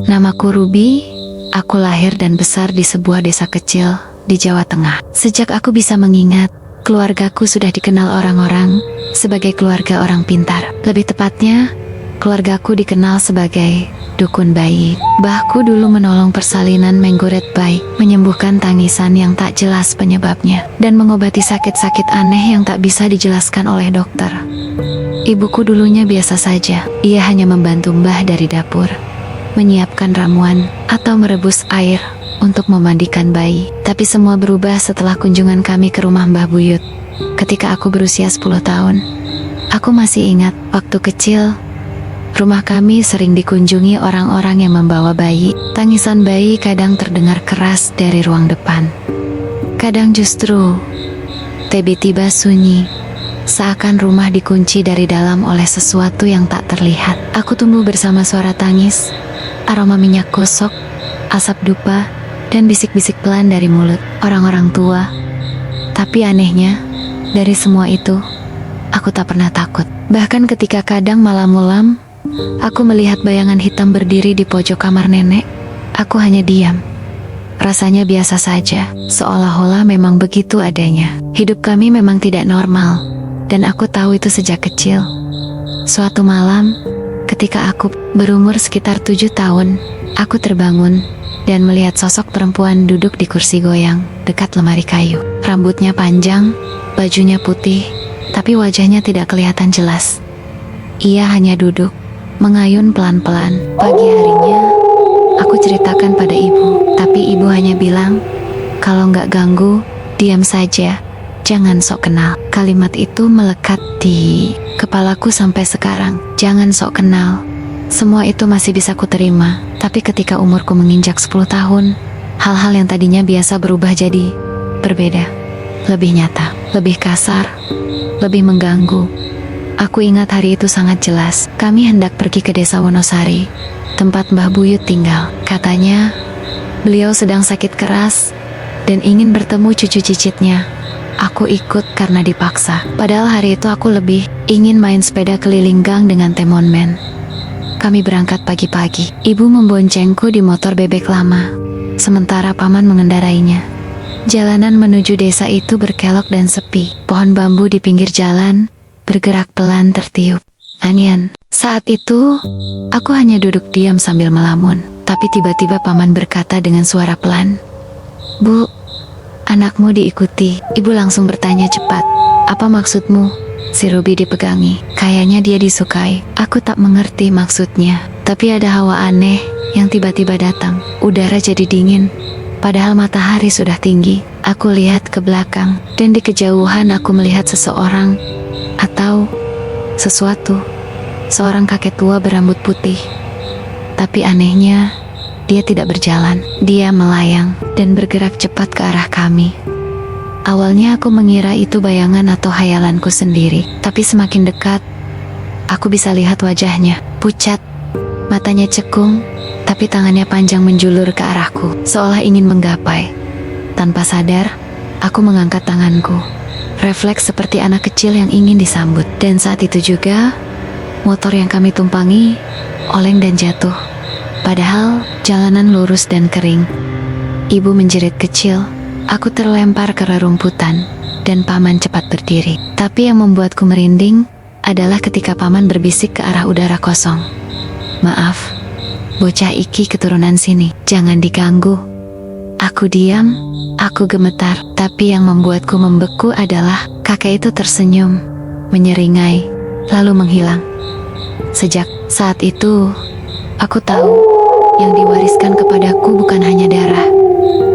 Namaku Ruby, aku lahir dan besar di sebuah desa kecil di Jawa Tengah. Sejak aku bisa mengingat, keluargaku sudah dikenal orang-orang sebagai keluarga orang pintar. Lebih tepatnya, keluargaku dikenal sebagai dukun bayi. Mbahku dulu menolong persalinan menggoret bayi, menyembuhkan tangisan yang tak jelas penyebabnya, dan mengobati sakit-sakit aneh yang tak bisa dijelaskan oleh dokter. Ibuku dulunya biasa saja, ia hanya membantu mbah dari dapur, menyiapkan ramuan, atau merebus air untuk memandikan bayi. Tapi semua berubah setelah kunjungan kami ke rumah Mbah Buyut. Ketika aku berusia 10 tahun, aku masih ingat waktu kecil, rumah kami sering dikunjungi orang-orang yang membawa bayi. Tangisan bayi kadang terdengar keras dari ruang depan. Kadang justru tiba-tiba sunyi, seakan rumah dikunci dari dalam oleh sesuatu yang tak terlihat. Aku tumbuh bersama suara tangis, aroma minyak gosok, asap dupa, dan bisik-bisik pelan dari mulut orang-orang tua. Tapi anehnya, dari semua itu, aku tak pernah takut. Bahkan ketika kadang malam-malam, aku melihat bayangan hitam berdiri di pojok kamar nenek, aku hanya diam. Rasanya biasa saja, seolah-olah memang begitu adanya. Hidup kami memang tidak normal, dan aku tahu itu sejak kecil. Suatu malam, ketika aku berumur sekitar 7 tahun, aku terbangun dan melihat sosok perempuan duduk di kursi goyang dekat lemari kayu. Rambutnya panjang, bajunya putih, tapi wajahnya tidak kelihatan jelas. Ia hanya duduk, mengayun pelan-pelan. Pagi harinya, aku ceritakan pada ibu, tapi ibu hanya bilang, kalau nggak ganggu, diam saja, jangan sok kenal. Kalimat itu melekat di kepalaku sampai sekarang. Jangan sok kenal. Semua itu masih bisa kuterima, tapi ketika umurku menginjak 10 tahun, hal-hal yang tadinya biasa berubah jadi berbeda. Lebih nyata, lebih kasar, lebih mengganggu. Aku ingat hari itu sangat jelas. Kami hendak pergi ke desa Wonosari, tempat Mbah Buyut tinggal. Katanya, beliau sedang sakit keras dan ingin bertemu cucu cicitnya. Aku ikut karena dipaksa. Padahal hari itu aku lebih ingin main sepeda keliling gang dengan temonmen. Kami berangkat pagi-pagi. Ibu memboncengku di motor bebek lama, sementara paman mengendarainya. Jalanan menuju desa itu berkelok dan sepi. Pohon bambu di pinggir jalan bergerak pelan tertiup angin. Saat itu, aku hanya duduk diam sambil melamun. Tapi tiba-tiba paman berkata dengan suara pelan, "Bu, anakmu diikuti." Ibu langsung bertanya cepat, "Apa maksudmu?" Si Ruby dipegangi. Kayaknya dia disukai. Aku tak mengerti maksudnya. Tapi ada hawa aneh yang tiba-tiba datang. Udara jadi dingin, padahal matahari sudah tinggi. Aku lihat ke belakang, dan di kejauhan aku melihat seseorang atau sesuatu. Seorang kakek tua berambut putih. Tapi anehnya, dia tidak berjalan. Dia melayang dan bergerak cepat ke arah kami. Awalnya aku mengira itu bayangan atau hayalanku sendiri. Tapi semakin dekat, aku bisa lihat wajahnya. Pucat, matanya cekung, tapi tangannya panjang menjulur ke arahku, seolah ingin menggapai. Tanpa sadar, aku mengangkat tanganku. Refleks seperti anak kecil yang ingin disambut. Dan saat itu juga, motor yang kami tumpangi oleng dan jatuh. Padahal jalanan lurus dan kering. Ibu menjerit kecil. Aku terlempar ke rerumputan, dan paman cepat berdiri. Tapi yang membuatku merinding adalah ketika paman berbisik ke arah udara kosong. "Maaf, bocah iki keturunan sini, jangan diganggu." Aku diam, aku gemetar. Tapi yang membuatku membeku adalah kakek itu tersenyum, menyeringai, lalu menghilang. Sejak saat itu, aku tahu yang diwariskan kepadaku bukan hanya darah,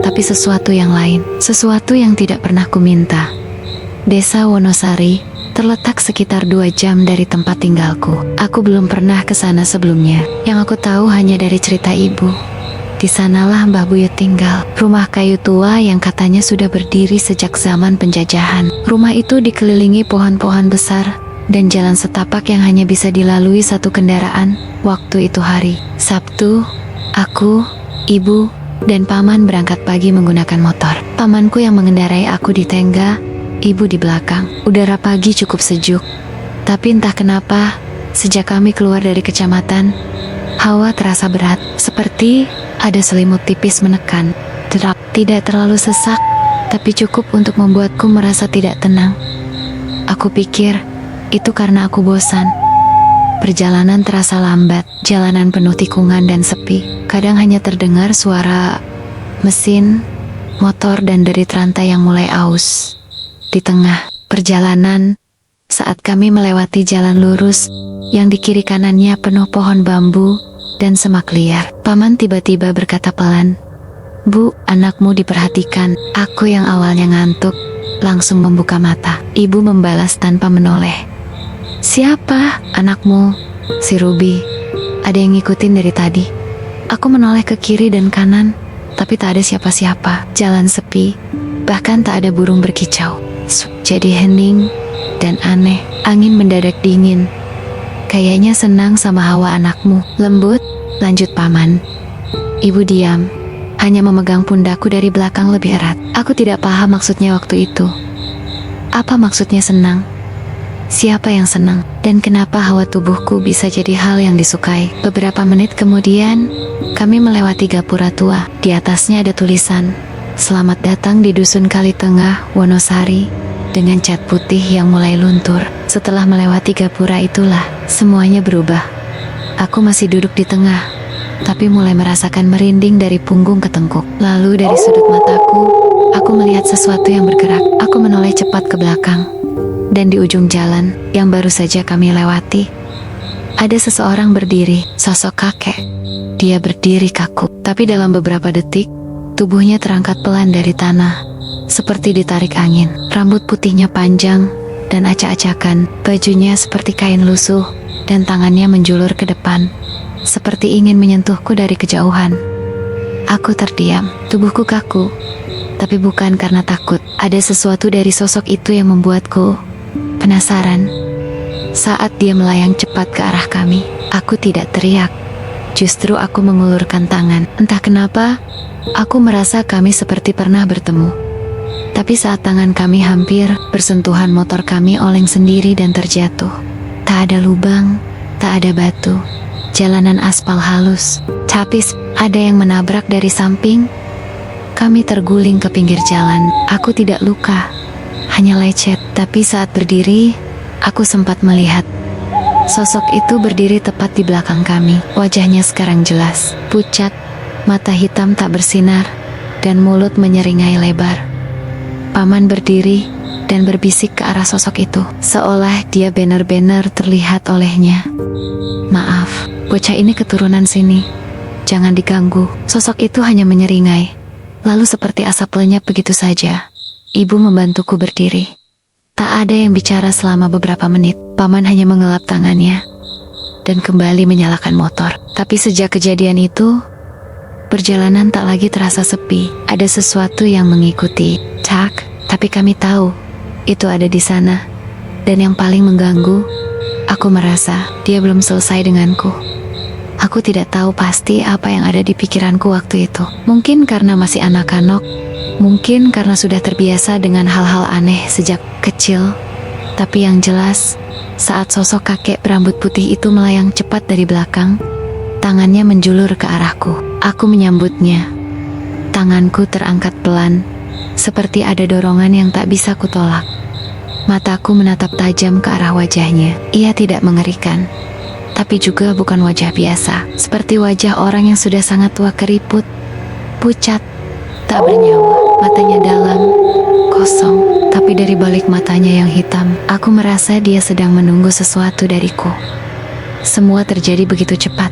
tapi sesuatu yang lain, sesuatu yang tidak pernah kuminta. Desa Wonosari terletak sekitar 2 jam dari tempat tinggalku. Aku belum pernah ke sana sebelumnya. Yang aku tahu hanya dari cerita ibu. Di sanalah Mbah Buyut tinggal. Rumah kayu tua yang katanya sudah berdiri sejak zaman penjajahan. Rumah itu dikelilingi pohon-pohon besar dan jalan setapak yang hanya bisa dilalui satu kendaraan. Waktu itu hari Sabtu, aku, ibu, dan paman berangkat pagi menggunakan motor. Pamanku yang mengendarai aku di tengah, ibu di belakang. Udara pagi cukup sejuk, tapi entah kenapa, sejak kami keluar dari kecamatan, Hawa terasa berat, seperti ada selimut tipis menekan. Derap, tidak terlalu sesak, tapi cukup untuk membuatku merasa tidak tenang. Aku pikir, itu karena aku bosan. Perjalanan terasa lambat, jalanan penuh tikungan dan sepi. Kadang hanya terdengar suara mesin, motor dan derit rantai yang mulai aus. Di tengah perjalanan, saat kami melewati jalan lurus, yang di kiri kanannya penuh pohon bambu dan semak liar, Paman tiba-tiba berkata pelan, "Bu, anakmu diperhatikan." Aku yang awalnya ngantuk, langsung membuka mata. Ibu membalas tanpa menoleh. "Siapa anakmu?" "Si Ruby. Ada yang ngikutin dari tadi." Aku menoleh ke kiri dan kanan, tapi tak ada siapa-siapa. Jalan sepi, bahkan tak ada burung berkicau. Jadi hening dan aneh. Angin mendadak dingin. "Kayaknya senang sama hawa anakmu." "Lembut," lanjut Paman. Ibu diam, hanya memegang pundakku dari belakang lebih erat. Aku tidak paham maksudnya waktu itu. Apa maksudnya senang? Siapa yang senang? Dan kenapa hawa tubuhku bisa jadi hal yang disukai? Beberapa menit kemudian, kami melewati gapura tua. Di atasnya ada tulisan, "Selamat datang di Dusun Kali Tengah, Wonosari," dengan cat putih yang mulai luntur. Setelah melewati gapura itulah, semuanya berubah. Aku masih duduk di tengah, tapi mulai merasakan merinding dari punggung ke tengkuk. Lalu dari sudut mataku, aku melihat sesuatu yang bergerak. Aku menoleh cepat ke belakang. Dan di ujung jalan yang baru saja kami lewati, ada seseorang berdiri, sosok kakek. Dia berdiri kaku, tapi dalam beberapa detik, tubuhnya terangkat pelan dari tanah, seperti ditarik angin. Rambut putihnya panjang dan acak-acakan, bajunya seperti kain lusuh, dan tangannya menjulur ke depan, seperti ingin menyentuhku dari kejauhan. Aku terdiam, tubuhku kaku, tapi bukan karena takut. Ada sesuatu dari sosok itu yang membuatku penasaran. Saat dia melayang cepat ke arah kami, aku tidak teriak. Justru aku mengulurkan tangan. Entah kenapa, aku merasa kami seperti pernah bertemu. Tapi saat tangan kami hampir bersentuhan, motor kami oleng sendiri dan terjatuh. Tak ada lubang, tak ada batu. Jalanan aspal halus. Tapi ada yang menabrak dari samping. Kami terguling ke pinggir jalan. Aku tidak luka, hanya lecet. Tapi saat berdiri, aku sempat melihat sosok itu berdiri tepat di belakang kami. Wajahnya sekarang jelas, pucat, mata hitam tak bersinar, dan mulut menyeringai lebar. Paman berdiri dan berbisik ke arah sosok itu, seolah dia benar-benar terlihat olehnya. "Maaf, bocah ini keturunan sini. Jangan diganggu." Sosok itu hanya menyeringai, lalu seperti asap lenyap begitu saja. Ibu membantuku berdiri. Tak ada yang bicara selama beberapa menit. Paman hanya mengelap tangannya dan kembali menyalakan motor. Tapi sejak kejadian itu, perjalanan tak lagi terasa sepi. Ada sesuatu yang mengikuti. Tapi kami tahu itu ada di sana. Dan yang paling mengganggu, aku merasa dia belum selesai denganku. Aku tidak tahu pasti apa yang ada di pikiranku waktu itu. Mungkin karena masih anak-anak, mungkin karena sudah terbiasa dengan hal-hal aneh sejak kecil. Tapi yang jelas, saat sosok kakek berambut putih itu melayang cepat dari belakang, tangannya menjulur ke arahku. Aku menyambutnya. Tanganku terangkat pelan, seperti ada dorongan yang tak bisa kutolak. Mataku menatap tajam ke arah wajahnya. Ia tidak mengerikan, tapi juga bukan wajah biasa. Seperti wajah orang yang sudah sangat tua, keriput, pucat, tak bernyawa. Matanya dalam, kosong. Tapi dari balik matanya yang hitam, aku merasa dia sedang menunggu sesuatu dariku. Semua terjadi begitu cepat.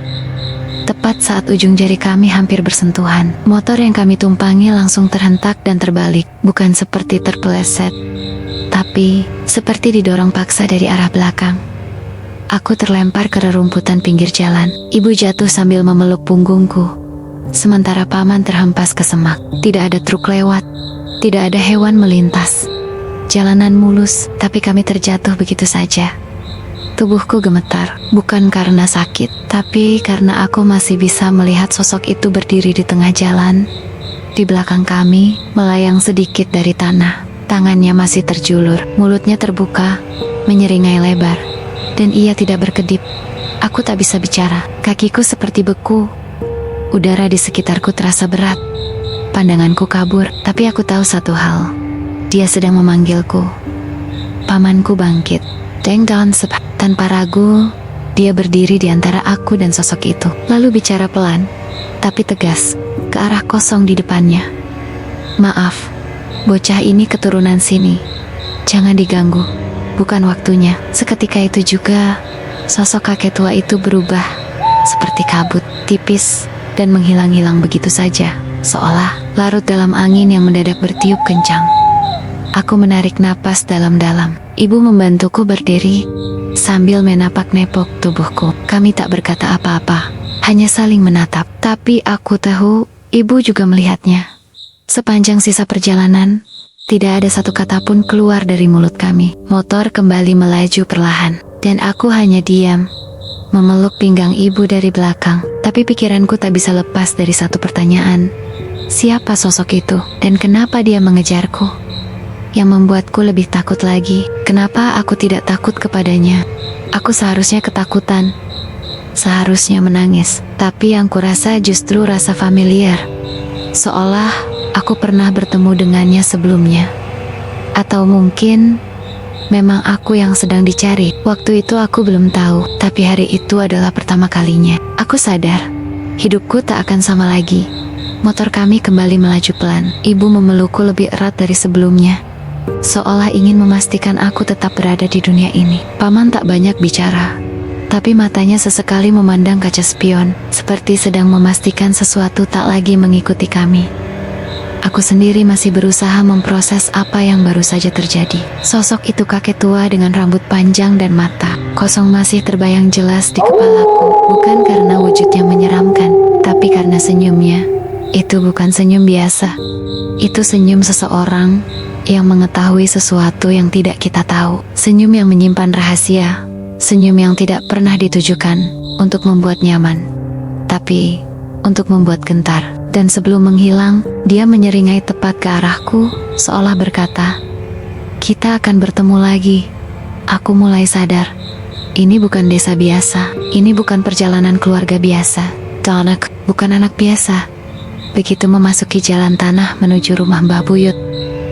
Tepat saat ujung jari kami hampir bersentuhan, motor yang kami tumpangi langsung terhentak dan terbalik. Bukan seperti terpeleset, tapi seperti didorong paksa dari arah belakang. Aku terlempar ke rerumputan pinggir jalan. Ibu jatuh sambil memeluk punggungku, sementara Paman terhempas ke semak. Tidak ada truk lewat, tidak ada hewan melintas. Jalanan mulus, tapi kami terjatuh begitu saja. Tubuhku gemetar, bukan karena sakit, tapi karena aku masih bisa melihat sosok itu berdiri di tengah jalan. Di belakang kami, melayang sedikit dari tanah. Tangannya masih terjulur, mulutnya terbuka, menyeringai lebar, dan ia tidak berkedip. Aku tak bisa bicara, kakiku seperti beku. Udara di sekitarku terasa berat. Pandanganku kabur, tapi aku tahu satu hal. Dia sedang memanggilku. Pamanku bangkit. Deng dan tanpa ragu, dia berdiri di antara aku dan sosok itu. Lalu bicara pelan, tapi tegas, ke arah kosong di depannya. Maaf, bocah ini keturunan sini. Jangan diganggu, bukan waktunya. Seketika itu juga, sosok kakek tua itu berubah, seperti kabut, tipis, dan menghilang-hilang begitu saja, seolah larut dalam angin yang mendadak bertiup kencang. Aku menarik napas dalam-dalam. Ibu membantuku berdiri, sambil menapak-nepok tubuhku. Kami tak berkata apa-apa, hanya saling menatap. Tapi aku tahu, ibu juga melihatnya. Sepanjang sisa perjalanan, tidak ada satu kata pun keluar dari mulut kami. Motor kembali melaju perlahan, dan aku hanya diam, memeluk pinggang ibu dari belakang. Tapi pikiranku tak bisa lepas dari satu pertanyaan. Siapa sosok itu, dan kenapa dia mengejarku? Yang membuatku lebih takut lagi, kenapa aku tidak takut kepadanya? Aku seharusnya ketakutan, seharusnya menangis. Tapi yang kurasa justru rasa familiar, seolah aku pernah bertemu dengannya sebelumnya. Atau mungkin memang aku yang sedang dicari. Waktu itu aku belum tahu, tapi hari itu adalah pertama kalinya. Aku sadar, hidupku tak akan sama lagi. Motor kami kembali melaju pelan. Ibu memelukku lebih erat dari sebelumnya, seolah ingin memastikan aku tetap berada di dunia ini. Paman tak banyak bicara, tapi matanya sesekali memandang kaca spion, seperti sedang memastikan sesuatu tak lagi mengikuti kami. Aku sendiri masih berusaha memproses apa yang baru saja terjadi. Sosok itu kakek tua dengan rambut panjang dan mata kosong masih terbayang jelas di kepalaku. Bukan karena wujudnya menyeramkan, tapi karena senyumnya. Itu bukan senyum biasa. Itu senyum seseorang yang mengetahui sesuatu yang tidak kita tahu. Senyum yang menyimpan rahasia. Senyum yang tidak pernah ditujukan untuk membuat nyaman, tapi untuk membuat gentar. Dan sebelum menghilang, dia menyeringai tepat ke arahku, seolah berkata, "Kita akan bertemu lagi." Aku mulai sadar, ini bukan desa biasa. Ini bukan perjalanan keluarga biasa. Danak bukan anak biasa. Begitu memasuki jalan tanah menuju rumah Mbah Buyut,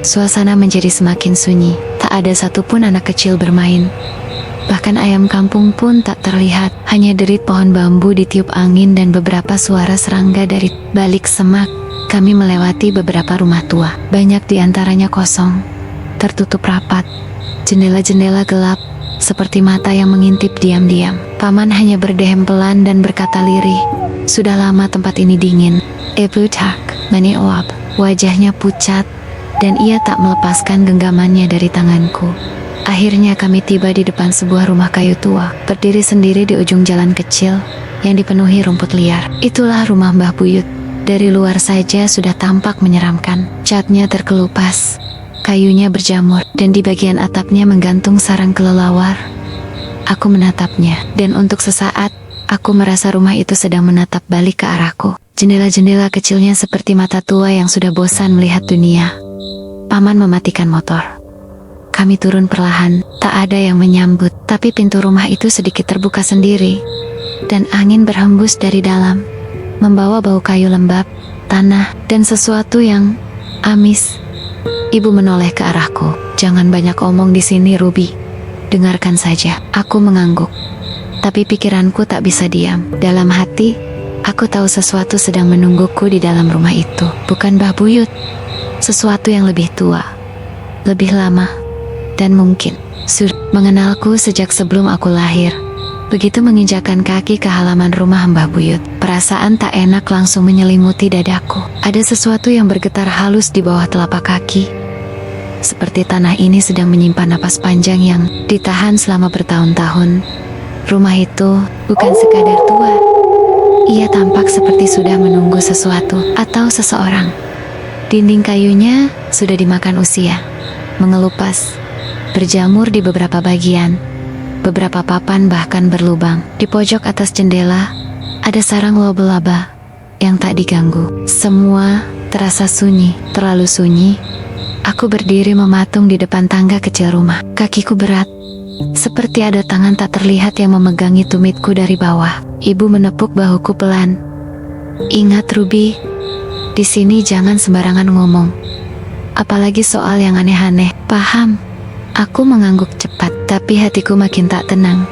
suasana menjadi semakin sunyi. Tak ada satupun anak kecil bermain. Bahkan ayam kampung pun tak terlihat. Hanya derit pohon bambu ditiup angin dan beberapa suara serangga dari balik semak. Kami melewati beberapa rumah tua. Banyak di antaranya kosong, tertutup rapat. Jendela-jendela gelap, seperti mata yang mengintip diam-diam. Paman hanya berdehem pelan dan berkata lirih, "Sudah lama tempat ini dingin." Ebutak, menioap. Wajahnya pucat, dan ia tak melepaskan genggamannya dari tanganku. Akhirnya kami tiba di depan sebuah rumah kayu tua, berdiri sendiri di ujung jalan kecil yang dipenuhi rumput liar. Itulah rumah Mbah Buyut. Dari luar saja sudah tampak menyeramkan. Catnya terkelupas, kayunya berjamur, dan di bagian atapnya menggantung sarang kelelawar. Aku menatapnya, dan untuk sesaat, aku merasa rumah itu sedang menatap balik ke arahku. Jendela-jendela kecilnya seperti mata tua yang sudah bosan melihat dunia. Paman mematikan motor. Kami turun perlahan, tak ada yang menyambut, tapi pintu rumah itu sedikit terbuka sendiri, dan angin berhembus dari dalam, membawa bau kayu lembab, tanah, dan sesuatu yang amis. Ibu menoleh ke arahku. "Jangan banyak omong di sini, Ruby. Dengarkan saja." Aku mengangguk, tapi pikiranku tak bisa diam. Dalam hati, aku tahu sesuatu sedang menungguku di dalam rumah itu. Bukan Mbah Buyut, sesuatu yang lebih tua, lebih lama, dan mungkin sudah mengenalku sejak sebelum aku lahir. Begitu menginjakkan kaki ke halaman rumah Mbah Buyut, perasaan tak enak langsung menyelimuti dadaku. Ada sesuatu yang bergetar halus di bawah telapak kaki, seperti tanah ini sedang menyimpan napas panjang yang ditahan selama bertahun-tahun. Rumah itu bukan sekadar tua. Ia tampak seperti sudah menunggu sesuatu atau seseorang. Dinding kayunya sudah dimakan usia, mengelupas, berjamur di beberapa bagian. Beberapa papan bahkan berlubang. Di pojok atas jendela ada sarang laba-laba yang tak diganggu. Semua terasa sunyi, terlalu sunyi. Aku berdiri mematung di depan tangga kecil rumah. Kakiku berat, Seperti ada tangan tak terlihat yang memegangi tumitku dari bawah. Ibu menepuk bahuku pelan. Ingat Ruby, di sini jangan sembarangan ngomong. Apalagi soal yang aneh-aneh. Paham? Aku mengangguk cepat, tapi hatiku makin tak tenang.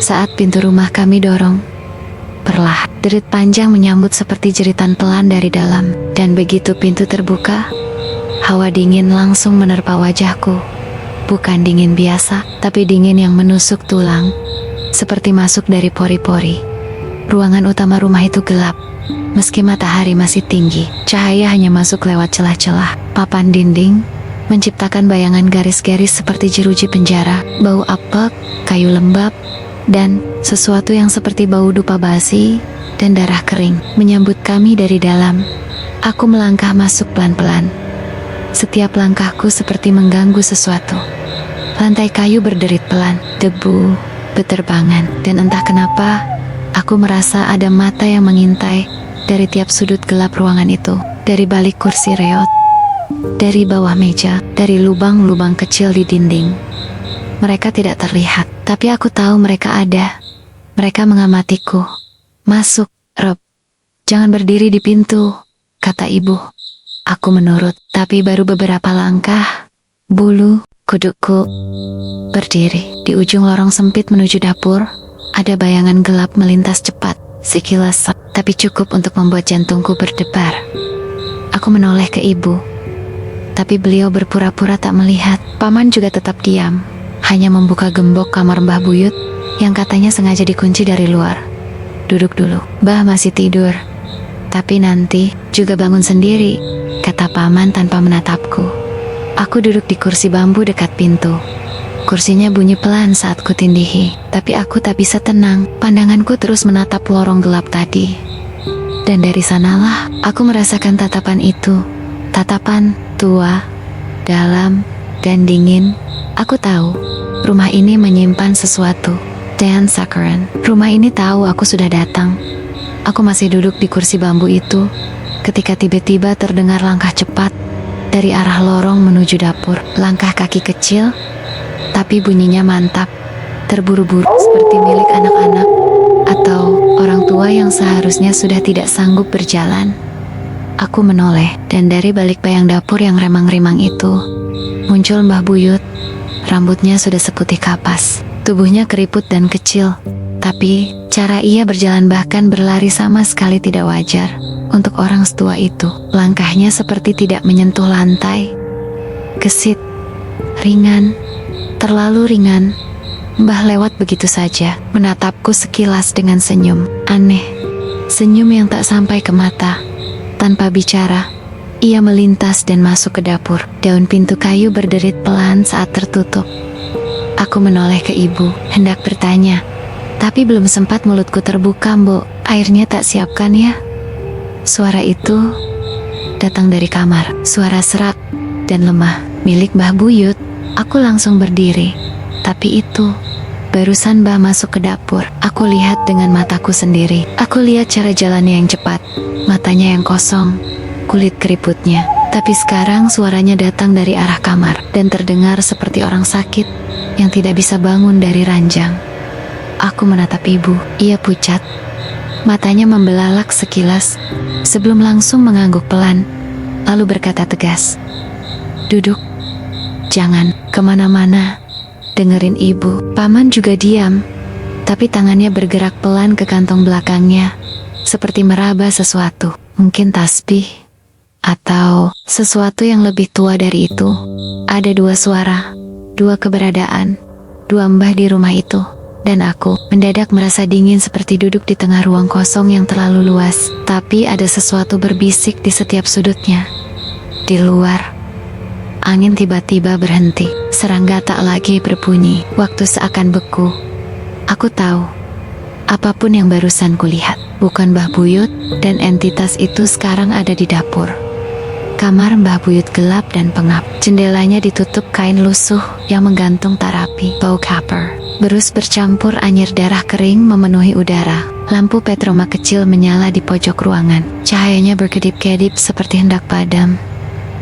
Saat pintu rumah kami dorong, perlahan, derit panjang menyambut seperti jeritan pelan dari dalam. Dan begitu pintu terbuka, hawa dingin langsung menerpa wajahku. Bukan dingin biasa, tapi dingin yang menusuk tulang, seperti masuk dari pori-pori. Ruangan utama rumah itu gelap. Meski matahari masih tinggi, cahaya hanya masuk lewat celah-celah papan dinding, menciptakan bayangan garis-garis seperti jeruji penjara, bau apek, kayu lembab, dan sesuatu yang seperti bau dupa basi dan darah kering menyambut kami dari dalam. Aku melangkah masuk pelan-pelan. Setiap langkahku seperti mengganggu sesuatu. Lantai kayu berderit pelan, debu beterbangan, dan entah kenapa aku merasa ada mata yang mengintai dari tiap sudut gelap ruangan itu. Dari balik kursi reot, dari bawah meja, dari lubang-lubang kecil di dinding. Mereka tidak terlihat, tapi aku tahu mereka ada. Mereka mengamatiku. Masuk, Rob. Jangan berdiri di pintu, kata ibu. Aku menurut, tapi baru beberapa langkah, bulu kudukku berdiri. Di ujung lorong sempit menuju dapur, ada bayangan gelap melintas cepat, sekilas, tapi cukup untuk membuat jantungku berdebar. Aku menoleh ke ibu, tapi beliau berpura-pura tak melihat. Paman juga tetap diam, hanya membuka gembok kamar Mbah Buyut yang katanya sengaja dikunci dari luar. Duduk dulu, Mbah masih tidur, tapi nanti juga bangun sendiri, kata paman tanpa menatapku. Aku duduk di kursi bambu dekat pintu. Kursinya bunyi pelan saat kutindihi, tapi aku tak bisa tenang. Pandanganku terus menatap lorong gelap tadi. Dan dari sanalah aku merasakan tatapan itu. Tatapan tua, dalam, dan dingin. Aku tahu, rumah ini menyimpan sesuatu. Dan Sakaran, rumah ini tahu aku sudah datang. Aku masih duduk di kursi bambu itu, ketika tiba-tiba terdengar langkah cepat dari arah lorong menuju dapur. Langkah kaki kecil, tapi bunyinya mantap, terburu-buru seperti milik anak-anak atau orang tua yang seharusnya sudah tidak sanggup berjalan. Aku menoleh, dan dari balik bayang dapur yang remang-remang itu muncul Mbah Buyut. Rambutnya sudah seputih kapas, tubuhnya keriput dan kecil, tapi cara ia berjalan bahkan berlari sama sekali tidak wajar untuk orang setua itu. Langkahnya seperti tidak menyentuh lantai. Gesit, ringan, terlalu ringan. Mbah lewat begitu saja, menatapku sekilas dengan senyum aneh. Senyum yang tak sampai ke mata. Tanpa bicara, ia melintas dan masuk ke dapur. Daun pintu kayu berderit pelan saat tertutup. Aku menoleh ke ibu, hendak bertanya, tapi belum sempat mulutku terbuka. Mbok, airnya tak siapkan ya? Suara itu datang dari kamar. Suara serak dan lemah, milik Mbah Buyut. Aku langsung berdiri. Tapi itu, barusan Mbah masuk ke dapur. Aku lihat dengan mataku sendiri. Aku lihat cara jalannya yang cepat, matanya yang kosong, kulit keriputnya. Tapi sekarang suaranya datang dari arah kamar dan terdengar seperti orang sakit yang tidak bisa bangun dari ranjang. Aku menatap ibu. Ia pucat, matanya membelalak sekilas sebelum langsung mengangguk pelan, lalu berkata tegas, "Duduk, jangan kemana-mana, dengerin ibu." Paman juga diam, tapi tangannya bergerak pelan ke kantong belakangnya, seperti meraba sesuatu, mungkin tasbih, atau sesuatu yang lebih tua dari itu. Ada dua suara, dua keberadaan, dua mbah di rumah itu. Dan aku mendadak merasa dingin seperti duduk di tengah ruang kosong yang terlalu luas. Tapi ada sesuatu berbisik di setiap sudutnya. Di luar, angin tiba-tiba berhenti. Serangga tak lagi berbunyi. Waktu seakan beku. Aku tahu, apapun yang barusan kulihat bukan Mbah Buyut, dan entitas itu sekarang ada di dapur. Kamar Mbah Buyut gelap dan pengap. Jendelanya ditutup kain lusuh yang menggantung tak rapi. Bau kaper berus bercampur anyir darah kering memenuhi udara. Lampu petroma kecil menyala di pojok ruangan. Cahayanya berkedip-kedip seperti hendak padam.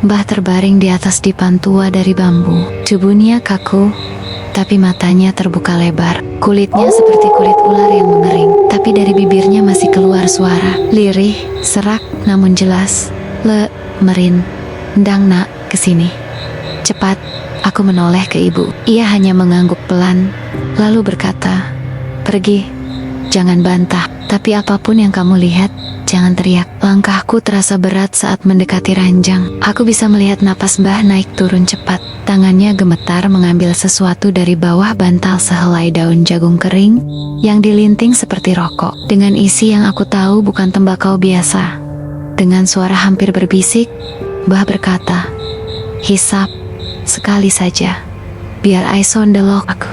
Mbah terbaring di atas dipan tua dari bambu. Tubuhnya kaku, tapi matanya terbuka lebar. Kulitnya seperti kulit ular yang mengering, tapi dari bibirnya masih keluar suara lirih, serak, namun jelas. Merin, ndang nak, kesini. Cepat, aku menoleh ke ibu. Ia hanya mengangguk pelan, lalu berkata, pergi, jangan bantah, tapi apapun yang kamu lihat, jangan teriak. Langkahku terasa berat saat mendekati ranjang. Aku bisa melihat napas Mbah naik turun cepat. Tangannya gemetar mengambil sesuatu dari bawah bantal sehelai daun jagung kering yang dilinting seperti rokok. Dengan isi yang aku tahu bukan tembakau biasa. Dengan suara hampir berbisik, Mbah berkata, hisap, sekali saja. Biar I sondelok aku.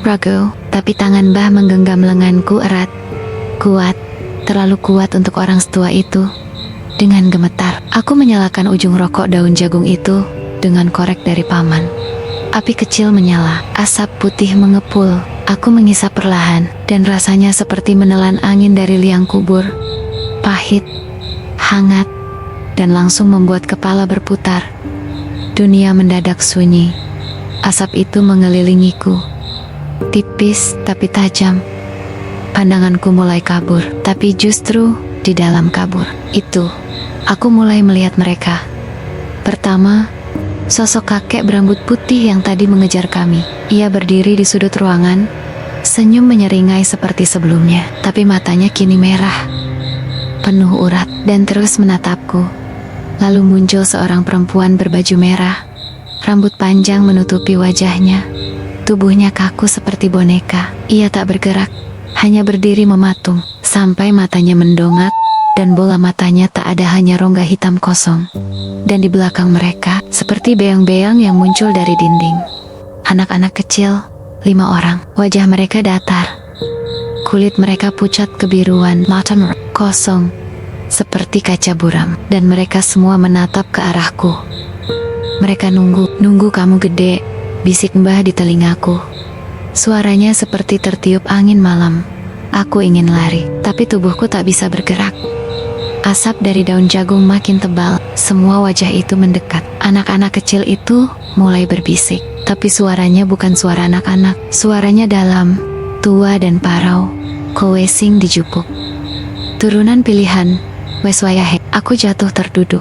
Ragu, tapi tangan Mbah menggenggam lenganku erat. Kuat, terlalu kuat untuk orang setua itu. Dengan gemetar, aku menyalakan ujung rokok daun jagung itu dengan korek dari paman. Api kecil menyala, asap putih mengepul. Aku mengisap perlahan, dan rasanya seperti menelan angin dari liang kubur. Pahit, hangat, dan langsung membuat kepala berputar. Dunia mendadak sunyi. Asap itu mengelilingiku. Tipis tapi tajam. Pandanganku mulai kabur, tapi justru di dalam kabur itu, aku mulai melihat mereka. Pertama, sosok kakek berambut putih yang tadi mengejar kami. Ia berdiri di sudut ruangan, senyum menyeringai seperti sebelumnya, tapi matanya kini merah, penuh urat, dan terus menatapku. Lalu muncul seorang perempuan berbaju merah, rambut panjang menutupi wajahnya, tubuhnya kaku seperti boneka. Ia tak bergerak, hanya berdiri mematung, sampai matanya mendongak, dan bola matanya tak ada, hanya rongga hitam kosong. Dan di belakang mereka, seperti beang-beang yang muncul dari dinding. Anak-anak kecil, 5 orang, wajah mereka datar. Kulit mereka pucat kebiruan, mata kosong, seperti kaca buram. Dan mereka semua menatap ke arahku. Mereka nunggu kamu gede, bisik Mbah di telingaku. Suaranya seperti tertiup angin malam. Aku ingin lari, tapi tubuhku tak bisa bergerak. Asap dari daun jagung makin tebal, semua wajah itu mendekat. Anak-anak kecil itu mulai berbisik, tapi suaranya bukan suara anak-anak. Suaranya dalam, tua dan parau. Kowe sing dijupuk. Turunan pilihan, wes wayahe. Aku jatuh terduduk.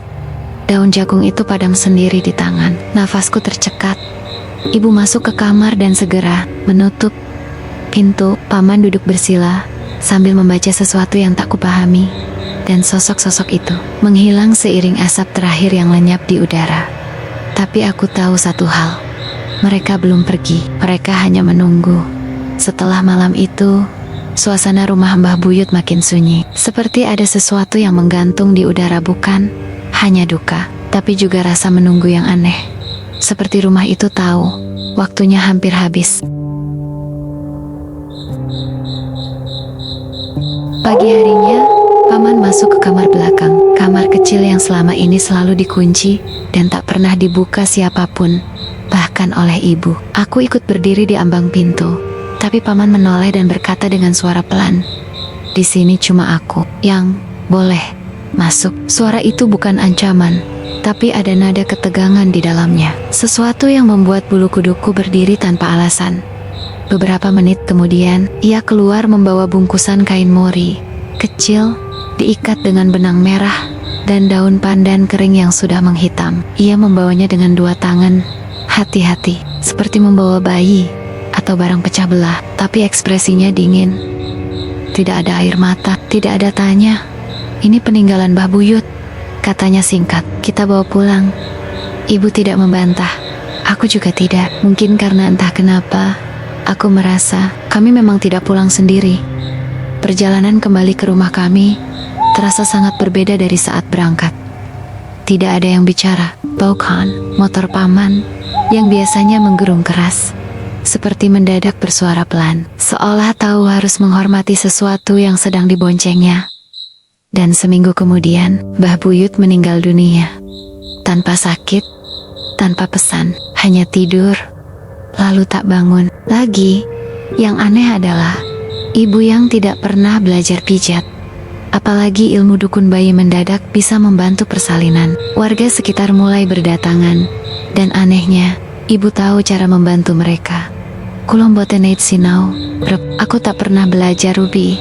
Daun jagung itu padam sendiri di tangan. Nafasku tercekat. Ibu masuk ke kamar dan segera menutup pintu. Paman duduk bersila sambil membaca sesuatu yang tak kupahami. Dan sosok-sosok itu menghilang seiring asap terakhir yang lenyap di udara. Tapi aku tahu satu hal. Mereka belum pergi. Mereka hanya menunggu. Setelah malam itu, suasana rumah Mbah Buyut makin sunyi. Seperti ada sesuatu yang menggantung di udara, bukan hanya duka, tapi juga rasa menunggu yang aneh. Seperti rumah itu tahu, waktunya hampir habis. Pagi harinya, Paman masuk ke kamar belakang. Kamar kecil yang selama ini selalu dikunci dan tak pernah dibuka siapapun, bahkan oleh ibu. Aku ikut berdiri di ambang pintu, tapi Paman menoleh dan berkata dengan suara pelan, "Di sini cuma aku yang boleh masuk." Suara itu bukan ancaman, tapi ada nada ketegangan di dalamnya. Sesuatu yang membuat bulu kuduku berdiri tanpa alasan. Beberapa menit kemudian, ia keluar membawa bungkusan kain mori, kecil, diikat dengan benang merah, dan daun pandan kering yang sudah menghitam. Ia membawanya dengan 2 tangan, hati-hati, seperti membawa bayi, atau barang pecah belah, tapi ekspresinya dingin. Tidak ada air mata, tidak ada tanya. "Ini peninggalan Mbah Buyut," katanya singkat. "Kita bawa pulang." Ibu tidak membantah. Aku juga tidak. Mungkin karena entah kenapa, aku merasa kami memang tidak pulang sendiri. Perjalanan kembali ke rumah kami terasa sangat berbeda dari saat berangkat. Tidak ada yang bicara. Bahkan motor Paman yang biasanya menggerung keras, seperti mendadak bersuara pelan, seolah tahu harus menghormati sesuatu yang sedang diboncengnya. Dan seminggu kemudian, Mbah Buyut meninggal dunia. Tanpa sakit, tanpa pesan, hanya tidur, lalu tak bangun lagi. Yang aneh adalah, ibu yang tidak pernah belajar pijat, apalagi ilmu dukun bayi, mendadak bisa membantu persalinan. Warga sekitar mulai berdatangan, dan anehnya, ibu tahu cara membantu mereka. Kulon botenate sinau, aku tak pernah belajar Ruby,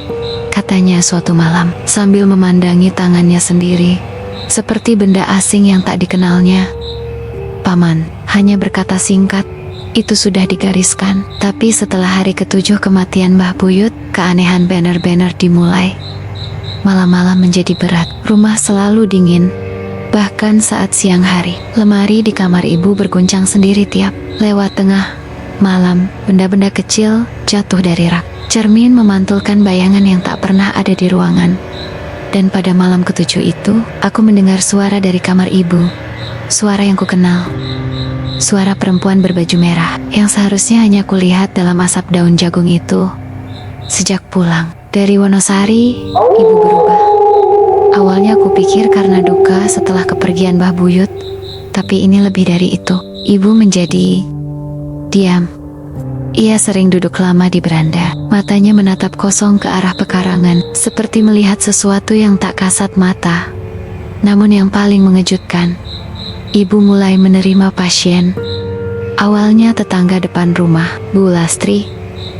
katanya suatu malam, sambil memandangi tangannya sendiri, seperti benda asing yang tak dikenalnya. Paman, hanya berkata singkat, itu sudah digariskan. Tapi setelah hari ke-7 kematian Mbah Buyut, keanehan banner-banner dimulai. Malam-malam menjadi berat, rumah selalu dingin. Bahkan saat siang hari, lemari di kamar ibu berguncang sendiri tiap lewat tengah malam, benda-benda kecil jatuh dari rak. Cermin memantulkan bayangan yang tak pernah ada di ruangan. Dan pada malam ke-7 itu, aku mendengar suara dari kamar ibu. Suara yang kukenal. Suara perempuan berbaju merah, yang seharusnya hanya kulihat dalam asap daun jagung itu. Sejak pulang dari Wonosari, ibu berubah. Awalnya aku pikir karena duka setelah kepergian Mbah Buyut, tapi ini lebih dari itu. Ibu menjadi diam. Ia sering duduk lama di beranda, matanya menatap kosong ke arah pekarangan, seperti melihat sesuatu yang tak kasat mata. Namun yang paling mengejutkan, ibu mulai menerima pasien. Awalnya tetangga depan rumah, Bu Lastri,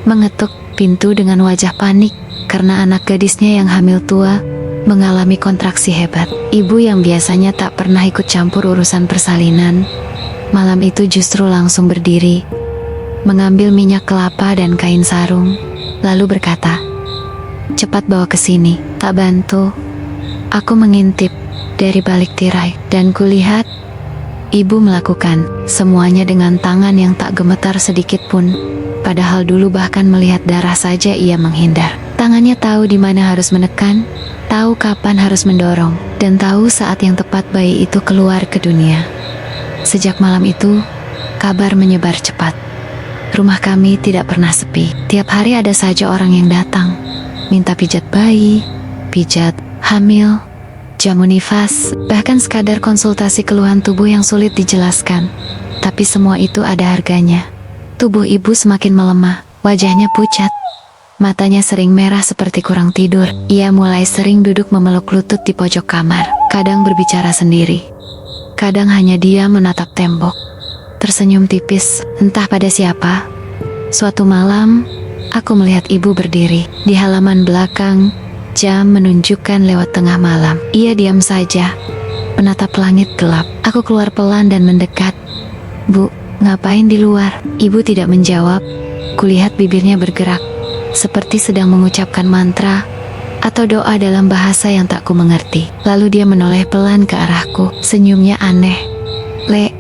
mengetuk pintu dengan wajah panik karena anak gadisnya yang hamil tua mengalami kontraksi hebat. Ibu yang biasanya tak pernah ikut campur urusan persalinan, malam itu justru langsung berdiri, mengambil minyak kelapa dan kain sarung, lalu berkata, "Cepat bawa ke sini." Tak bantu. Aku mengintip dari balik tirai, dan kulihat ibu melakukan semuanya dengan tangan yang tak gemetar sedikit pun. Padahal dulu bahkan melihat darah saja ia menghindar. Tangannya tahu di mana harus menekan, tahu kapan harus mendorong, dan tahu saat yang tepat bayi itu keluar ke dunia. Sejak malam itu, kabar menyebar cepat. Rumah kami tidak pernah sepi. Tiap hari ada saja orang yang datang, minta pijat bayi, pijat hamil, jamu nifas, bahkan sekadar konsultasi keluhan tubuh yang sulit dijelaskan. Tapi semua itu ada harganya. Tubuh ibu semakin melemah, wajahnya pucat, matanya sering merah seperti kurang tidur. Ia mulai sering duduk memeluk lutut di pojok kamar, kadang berbicara sendiri, kadang hanya diam menatap tembok, tersenyum tipis, entah pada siapa. Suatu malam, aku melihat ibu berdiri di halaman belakang. Jam menunjukkan lewat tengah malam. Ia diam saja, menatap langit gelap. Aku keluar pelan dan mendekat. "Bu, ngapain di luar?" Ibu tidak menjawab. Kulihat bibirnya bergerak, seperti sedang mengucapkan mantra atau doa dalam bahasa yang tak ku mengerti. Lalu dia menoleh pelan ke arahku, senyumnya aneh. "Le,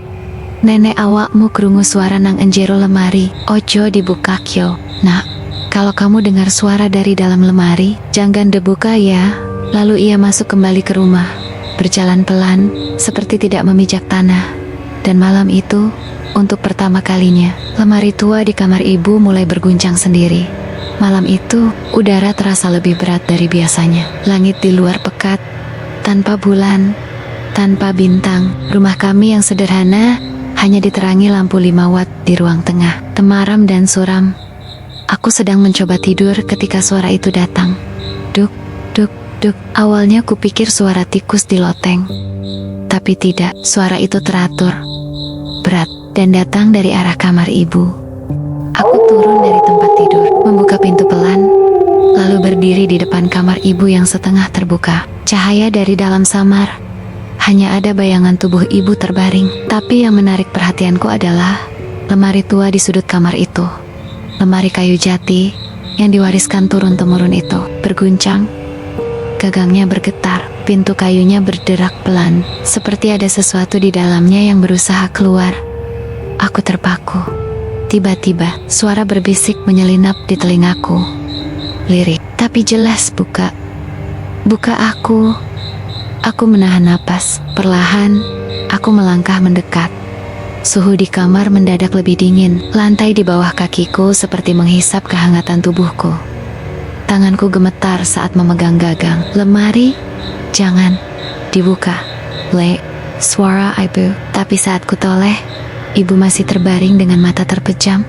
nenek awakmu krungu suara nang enjero lemari, ojo dibuka kyo. Nak, kalau kamu dengar suara dari dalam lemari, jangan dibuka ya." Lalu ia masuk kembali ke rumah, berjalan pelan, seperti tidak memijak tanah. Dan malam itu, untuk pertama kalinya, lemari tua di kamar ibu mulai berguncang sendiri. Malam itu, udara terasa lebih berat dari biasanya. Langit di luar pekat, tanpa bulan, tanpa bintang. Rumah kami yang sederhana hanya diterangi lampu 5 watt di ruang tengah, temaram dan suram. Aku sedang mencoba tidur ketika suara itu datang. Duk, duk, duk. Awalnya kupikir suara tikus di loteng. Tapi tidak, suara itu teratur, berat, dan datang dari arah kamar ibu. Aku turun dari tempat tidur, membuka pintu pelan, lalu berdiri di depan kamar ibu yang setengah terbuka. Cahaya dari dalam samar, hanya ada bayangan tubuh ibu terbaring. Tapi yang menarik perhatianku adalah lemari tua di sudut kamar itu. Lemari kayu jati yang diwariskan turun-temurun itu berguncang. Gagangnya bergetar, pintu kayunya berderak pelan, seperti ada sesuatu di dalamnya yang berusaha keluar. Aku terpaku. Tiba-tiba, suara berbisik menyelinap di telingaku. Lirik, tapi jelas, "Buka. Buka aku." Aku menahan napas. Perlahan, aku melangkah mendekat. Suhu di kamar mendadak lebih dingin. Lantai di bawah kakiku seperti menghisap kehangatan tubuhku. Tanganku gemetar saat memegang gagang. "Lemari, jangan dibuka, Le." Suara ibu. Tapi saat ku toleh, ibu masih terbaring dengan mata terpejam.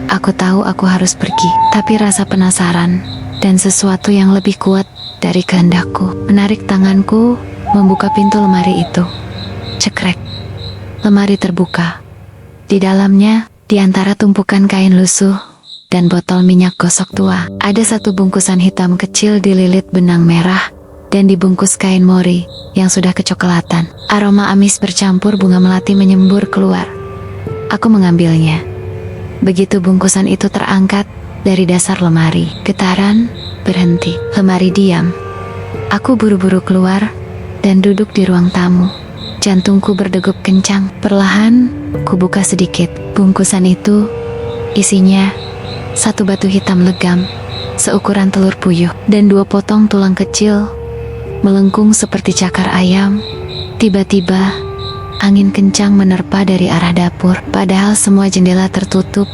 Aku tahu aku harus pergi, tapi rasa penasaran dan sesuatu yang lebih kuat dari kehendakku menarik tanganku membuka pintu lemari itu. Cekrek. Lemari terbuka. Di dalamnya Di antara tumpukan kain lusuh dan botol minyak gosok tua, ada satu bungkusan hitam kecil dililit benang merah dan dibungkus kain mori yang sudah kecoklatan. Aroma amis bercampur bunga melati menyembur keluar. Aku mengambilnya. Begitu bungkusan itu terangkat dari dasar lemari, getaran berhenti. Lemari diam. Aku buru-buru keluar dan duduk di ruang tamu. Jantungku berdegup kencang. Perlahan, ku buka sedikit. Bungkusan itu isinya satu batu hitam legam seukuran telur puyuh dan 2 potong tulang kecil melengkung seperti cakar ayam. Tiba-tiba angin kencang menerpa dari arah dapur, padahal semua jendela tertutup.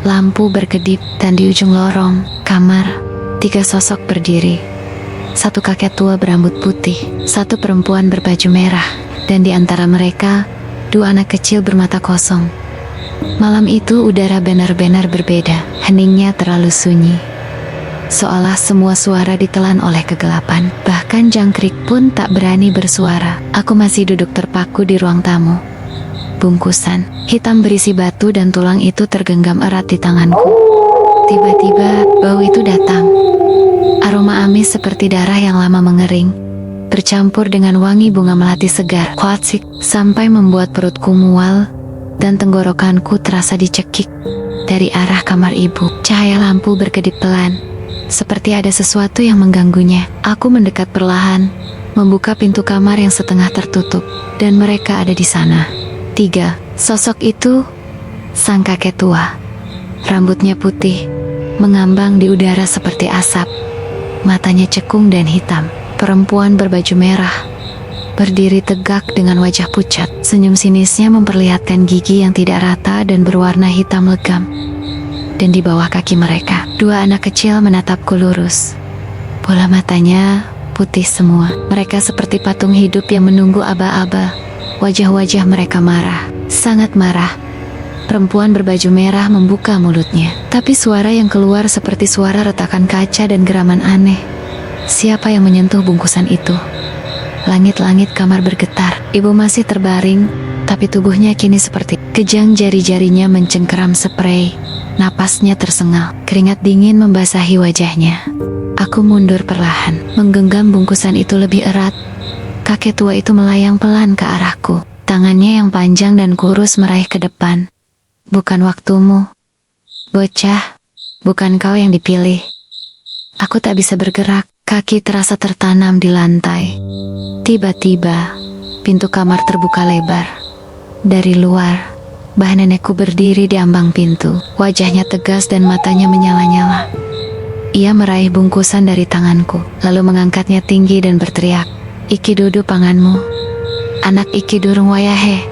Lampu berkedip dan di ujung lorong kamar 3 sosok berdiri. Satu kakek tua berambut putih, satu perempuan berbaju merah, dan di antara mereka 2 anak kecil bermata kosong. Malam itu udara benar-benar berbeda. Heningnya terlalu sunyi, seolah semua suara ditelan oleh kegelapan. Bahkan jangkrik pun tak berani bersuara. Aku masih duduk terpaku di ruang tamu. Bungkusan hitam berisi batu dan tulang itu tergenggam erat di tanganku. Tiba-tiba bau itu datang. Aroma amis seperti darah yang lama mengering, bercampur dengan wangi bunga melati segar, kuatsik, sampai membuat perutku mual dan tenggorokanku terasa dicekik. Dari arah kamar ibu, cahaya lampu berkedip pelan, seperti ada sesuatu yang mengganggunya. Aku mendekat perlahan, membuka pintu kamar yang setengah tertutup, dan mereka ada di sana. 3 sosok itu, sang kakek tua, rambutnya putih, mengambang di udara seperti asap, matanya cekung dan hitam. Perempuan berbaju merah, berdiri tegak dengan wajah pucat. Senyum sinisnya memperlihatkan gigi yang tidak rata dan berwarna hitam legam. Dan di bawah kaki mereka, 2 anak kecil menatapku lurus. Bola matanya putih semua. Mereka seperti patung hidup yang menunggu aba-aba. Wajah-wajah mereka marah, sangat marah. Perempuan berbaju merah membuka mulutnya, tapi suara yang keluar seperti suara retakan kaca dan geraman aneh. Siapa yang menyentuh bungkusan itu? Langit-langit kamar bergetar. Ibu masih terbaring, tapi tubuhnya kini seperti kejang. Jari-jarinya mencengkeram sprei. Napasnya tersengal. Keringat dingin membasahi wajahnya. Aku mundur perlahan, menggenggam bungkusan itu lebih erat. Kakek tua itu melayang pelan ke arahku. Tangannya yang panjang dan kurus meraih ke depan. Bukan waktumu, bocah. Bukan kau yang dipilih. Aku tak bisa bergerak. Kaki terasa tertanam di lantai. Tiba-tiba, pintu kamar terbuka lebar. Dari luar, Mbah nenekku berdiri di ambang pintu. Wajahnya tegas dan matanya menyala-nyala. Ia meraih bungkusan dari tanganku, lalu mengangkatnya tinggi dan berteriak, "Iki dudu panganmu. Anak iki durung wayahe.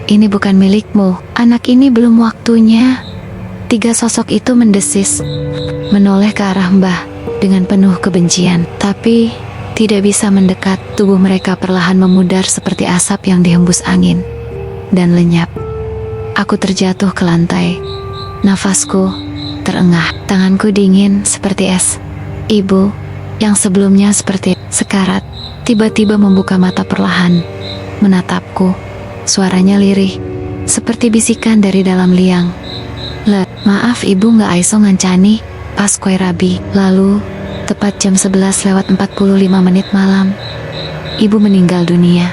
Ini bukan milikmu. Anak ini belum waktunya." 3 sosok itu mendesis, menoleh ke arah Mbah dengan penuh kebencian, tapi tidak bisa mendekat. Tubuh mereka perlahan memudar seperti asap yang dihembus angin dan lenyap. Aku terjatuh ke lantai. Nafasku terengah, tanganku dingin seperti es. Ibu, yang sebelumnya seperti sekarat, tiba-tiba membuka mata perlahan, menatapku. Suaranya lirih, seperti bisikan dari dalam liang. Maaf ibu, nggak aiso ngancani pas kue rabi." Lalu, tepat jam 11:45 malam, ibu meninggal dunia.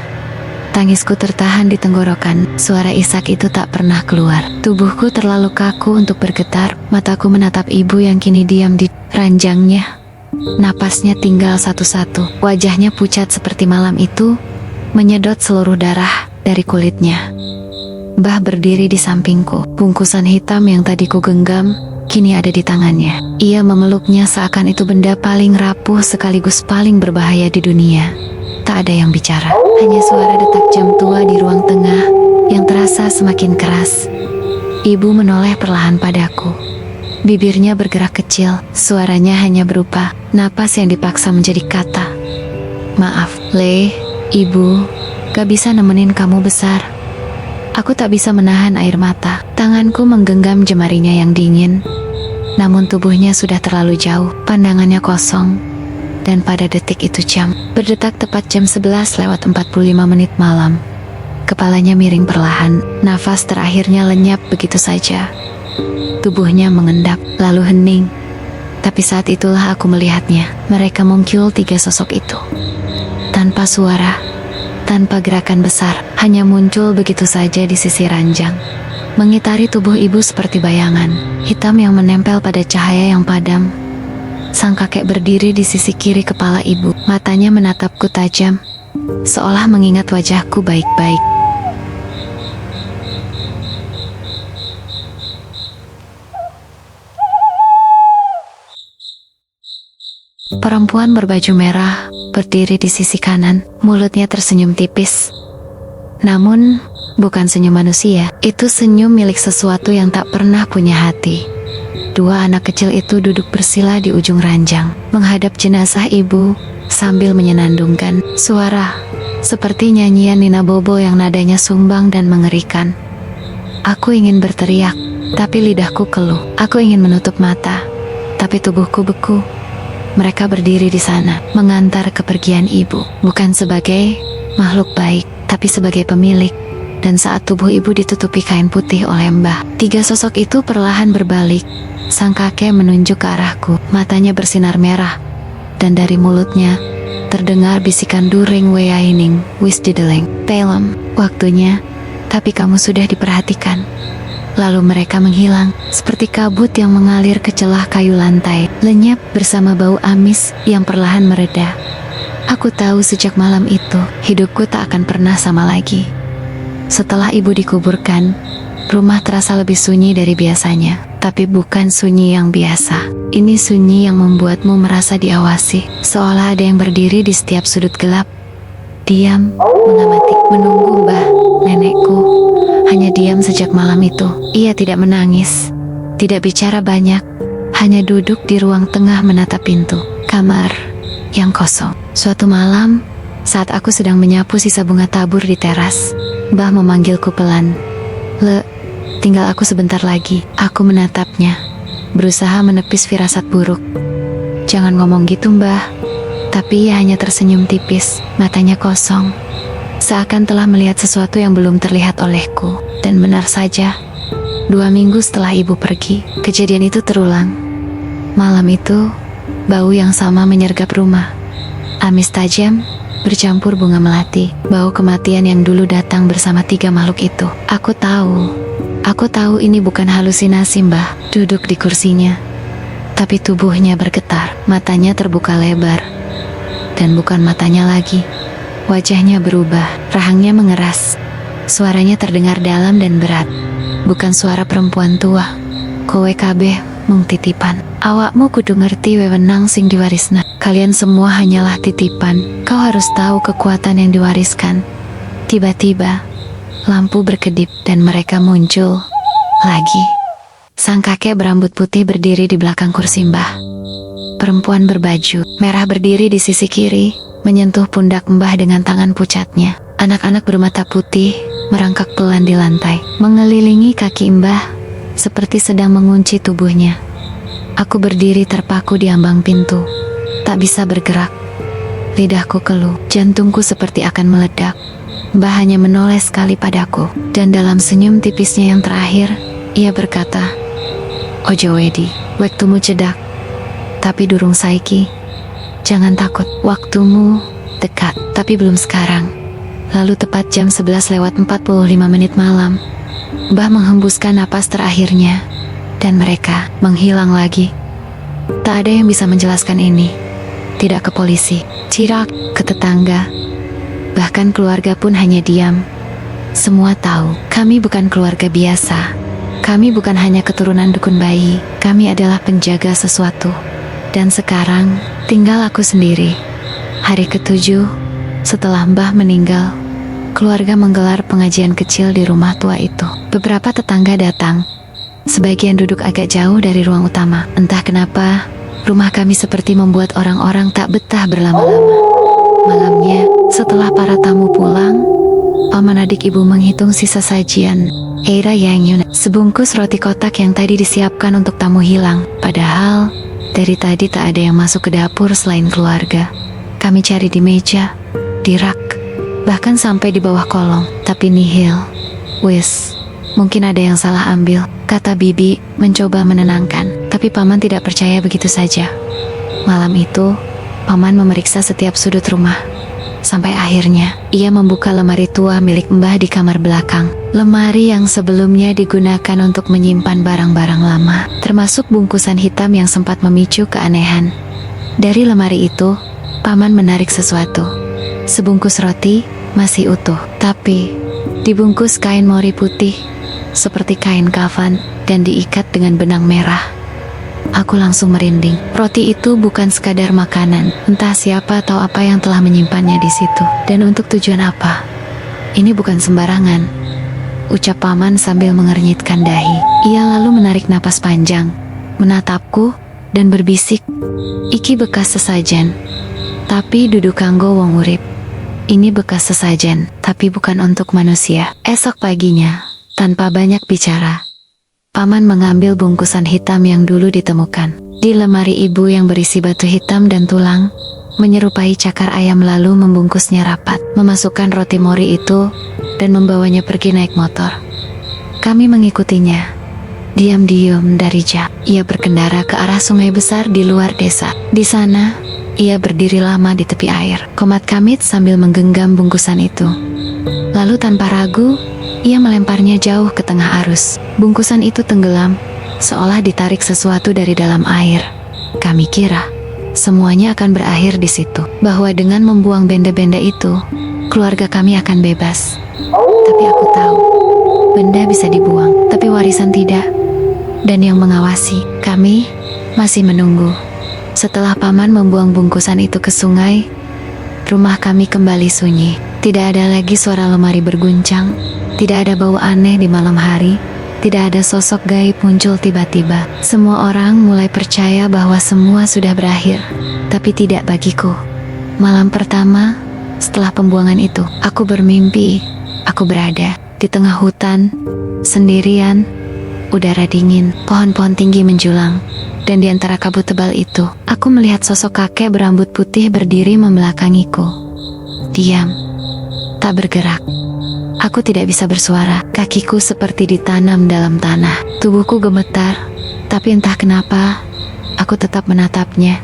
Tangisku tertahan di tenggorokan. Suara isak itu tak pernah keluar. Tubuhku terlalu kaku untuk bergetar. Mataku menatap ibu yang kini diam di ranjangnya. Napasnya tinggal satu-satu. Wajahnya pucat seperti malam itu, menyedot seluruh darah dari kulitnya. Mbah berdiri di sampingku. Bungkusan hitam yang tadi ku genggam kini ada di tangannya. Ia memeluknya seakan itu benda paling rapuh sekaligus paling berbahaya di dunia. Tak ada yang bicara, hanya suara detak jam tua di ruang tengah yang terasa semakin keras. Ibu menoleh perlahan padaku. Bibirnya bergerak kecil, suaranya hanya berupa napas yang dipaksa menjadi kata. "Maaf, Le, ibu, gak bisa nemenin kamu besar." Aku tak bisa menahan air mata. Tanganku menggenggam jemarinya yang dingin, namun tubuhnya sudah terlalu jauh. Pandangannya kosong, dan pada detik itu jam berdetak tepat jam 11:45 malam. Kepalanya miring perlahan, nafas terakhirnya lenyap begitu saja. Tubuhnya mengendap, lalu hening. Tapi saat itulah aku melihatnya. Mereka muncul 3 sosok itu. Tanpa suara, tanpa gerakan besar, hanya muncul begitu saja di sisi ranjang. Mengitari tubuh ibu seperti bayangan, hitam yang menempel pada cahaya yang padam. Sang kakek berdiri di sisi kiri kepala ibu, matanya menatapku tajam, seolah mengingat wajahku baik-baik. Perempuan berbaju merah berdiri di sisi kanan, mulutnya tersenyum tipis. Namun, bukan senyum manusia, itu senyum milik sesuatu yang tak pernah punya hati. 2 anak kecil itu duduk bersila di ujung ranjang, menghadap jenazah ibu sambil menyenandungkan suara seperti nyanyian Nina Bobo yang nadanya sumbang dan mengerikan. Aku ingin berteriak, tapi lidahku keluh. Aku ingin menutup mata, tapi tubuhku beku. Mereka berdiri di sana, mengantar kepergian ibu, bukan sebagai makhluk baik, tapi sebagai pemilik. Dan saat tubuh ibu ditutupi kain putih oleh Mbah, 3 sosok itu perlahan berbalik. Sang kakek menunjuk ke arahku, matanya bersinar merah, dan dari mulutnya terdengar bisikan during weaining, wis dideleng, pelem, waktunya, tapi kamu sudah diperhatikan. Lalu mereka menghilang, seperti kabut yang mengalir ke celah kayu lantai, lenyap bersama bau amis yang perlahan mereda. Aku tahu sejak malam itu, hidupku tak akan pernah sama lagi. Setelah ibu dikuburkan, rumah terasa lebih sunyi dari biasanya. Tapi bukan sunyi yang biasa. Ini sunyi yang membuatmu merasa diawasi, seolah ada yang berdiri di setiap sudut gelap. Diam, mengamati, menunggu Mbah, nenekku. Hanya diam sejak malam itu. Ia tidak menangis, tidak bicara banyak, hanya duduk di ruang tengah menatap pintu kamar yang kosong. Suatu malam, saat aku sedang menyapu sisa bunga tabur di teras, Mbah memanggilku pelan. Tinggal aku sebentar lagi. Aku menatapnya, berusaha menepis firasat buruk. Jangan ngomong gitu Mbah. Tapi ia hanya tersenyum tipis, matanya kosong, seakan telah melihat sesuatu yang belum terlihat olehku. Dan benar saja, 2 minggu setelah ibu pergi, kejadian itu terulang. Malam itu, bau yang sama menyergap rumah. Amis tajam, bercampur bunga melati, bau kematian yang dulu datang bersama 3 makhluk itu. Aku tahu ini bukan halusinasi Mbah. Duduk di kursinya, tapi tubuhnya bergetar, matanya terbuka lebar. Dan bukan matanya lagi, wajahnya berubah, rahangnya mengeras. Suaranya terdengar dalam dan berat. Bukan suara perempuan tua. Kowe kabeh mung titipan. Awakmu kudu ngerti wewenang sing diwarisna. Kalian semua hanyalah titipan. Kau harus tahu kekuatan yang diwariskan. Tiba-tiba lampu berkedip dan mereka muncul lagi. Sang kakek berambut putih berdiri di belakang kursi Mbah. Perempuan berbaju merah berdiri di sisi kiri, menyentuh pundak Mbah dengan tangan pucatnya. Anak-anak bermata putih merangkak pelan di lantai, mengelilingi kaki Mbah seperti sedang mengunci tubuhnya. Aku berdiri terpaku di ambang pintu, tak bisa bergerak. Lidahku keluh, jantungku seperti akan meledak. Mbah hanya menoleh sekali padaku, dan dalam senyum tipisnya yang terakhir, ia berkata, "Ojo wedi, waktumu cedak, tapi durung saiki. Jangan takut, waktumu dekat, tapi belum sekarang." Lalu tepat jam 11:45 malam, Mbah menghembuskan napas terakhirnya, dan mereka menghilang lagi. Tak ada yang bisa menjelaskan ini. Tidak ke polisi, tidak ke tetangga, bahkan keluarga pun hanya diam. Semua tahu, kami bukan keluarga biasa. Kami bukan hanya keturunan dukun bayi. Kami adalah penjaga sesuatu. Dan sekarang, tinggal aku sendiri. Hari ke-7, setelah Mbah meninggal, keluarga menggelar pengajian kecil di rumah tua itu. Beberapa tetangga datang. Sebagian duduk agak jauh dari ruang utama. Entah kenapa, rumah kami seperti membuat orang-orang tak betah berlama-lama. Malamnya, setelah para tamu pulang, paman adik ibu menghitung sisa sajian. Eira yang Yuna, sebungkus roti kotak yang tadi disiapkan untuk tamu hilang. Padahal, dari tadi tak ada yang masuk ke dapur selain keluarga. Kami cari di meja, di rak, bahkan sampai di bawah kolong, tapi nihil. Wis, mungkin ada yang salah ambil, kata bibi, mencoba menenangkan. Tapi paman tidak percaya begitu saja. Malam itu, paman memeriksa setiap sudut rumah. Sampai akhirnya, ia membuka lemari tua milik Mbah di kamar belakang. Lemari yang sebelumnya digunakan untuk menyimpan barang-barang lama, termasuk bungkusan hitam yang sempat memicu keanehan. Dari lemari itu, paman menarik sesuatu. Sebungkus roti, masih utuh, tapi dibungkus kain mori putih, seperti kain kafan, dan diikat dengan benang merah. Aku langsung merinding. Roti itu bukan sekadar makanan, entah siapa atau apa yang telah menyimpannya di situ. Dan untuk tujuan apa? Ini bukan sembarangan, ucap paman sambil mengernyitkan dahi. Ia lalu menarik napas panjang, menatapku, dan berbisik, "Iki bekas sesajen, tapi dudu kanggo wong urip. Ini bekas sesajen, tapi bukan untuk manusia." Esok paginya, tanpa banyak bicara, paman mengambil bungkusan hitam yang dulu ditemukan di lemari ibu yang berisi batu hitam dan tulang, menyerupai cakar ayam, lalu membungkusnya rapat, memasukkan roti mori itu, dan membawanya pergi naik motor. Kami mengikutinya, diam-diam dari jauh. Ia berkendara ke arah sungai besar di luar desa. Di sana, ia berdiri lama di tepi air, komat kamit sambil menggenggam bungkusan itu. Lalu tanpa ragu, ia melemparnya jauh ke tengah arus. Bungkusan itu tenggelam, seolah ditarik sesuatu dari dalam air. Kami kira semuanya akan berakhir di situ, bahwa dengan membuang benda-benda itu, keluarga kami akan bebas. Tapi aku tahu, benda bisa dibuang, tapi warisan tidak. Dan yang mengawasi, kami masih menunggu. Setelah paman membuang bungkusan itu ke sungai, rumah kami kembali sunyi. Tidak ada lagi suara lemari berguncang. Tidak ada bau aneh di malam hari. Tidak ada sosok gaib muncul tiba-tiba. Semua orang mulai percaya bahwa semua sudah berakhir. Tapi tidak bagiku. Malam pertama, setelah pembuangan itu, aku bermimpi. Aku berada di tengah hutan, sendirian, udara dingin, pohon-pohon tinggi menjulang. Dan di antara kabut tebal itu, aku melihat sosok kakek berambut putih berdiri membelakangiku. Diam, tak bergerak. Aku tidak bisa bersuara, kakiku seperti ditanam dalam tanah. Tubuhku gemetar, tapi entah kenapa, aku tetap menatapnya.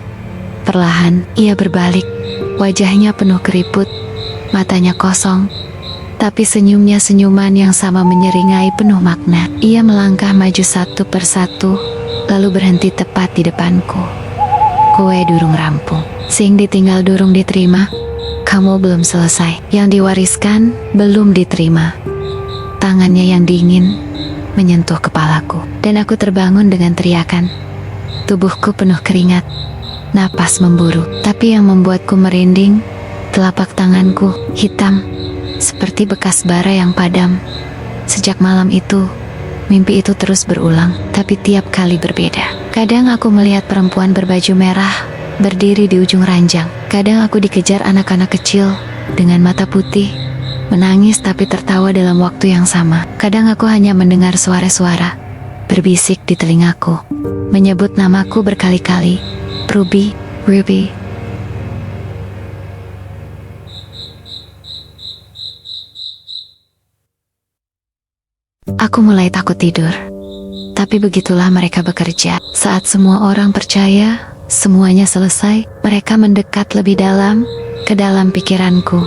Perlahan, ia berbalik, wajahnya penuh keriput, matanya kosong, tapi senyumnya senyuman yang sama menyeringai penuh makna. Ia melangkah maju satu persatu, lalu berhenti tepat di depanku. "Kowe durung rampung, sing ditinggal durung diterima. Kamu belum selesai. Yang diwariskan belum diterima." Tangannya yang dingin menyentuh kepalaku, dan aku terbangun dengan teriakan. Tubuhku penuh keringat, napas memburu, tapi yang membuatku merinding, telapak tanganku hitam, seperti bekas bara yang padam. Sejak malam itu, mimpi itu terus berulang, tapi tiap kali berbeda. Kadang aku melihat perempuan berbaju merah berdiri di ujung ranjang. Kadang aku dikejar anak-anak kecil dengan mata putih, menangis tapi tertawa dalam waktu yang sama. Kadang aku hanya mendengar suara-suara berbisik di telingaku, menyebut namaku berkali-kali, "Ruby, Ruby." Aku mulai takut tidur. Tapi begitulah mereka bekerja. Saat semua orang percaya semuanya selesai, mereka mendekat lebih dalam, ke dalam pikiranku.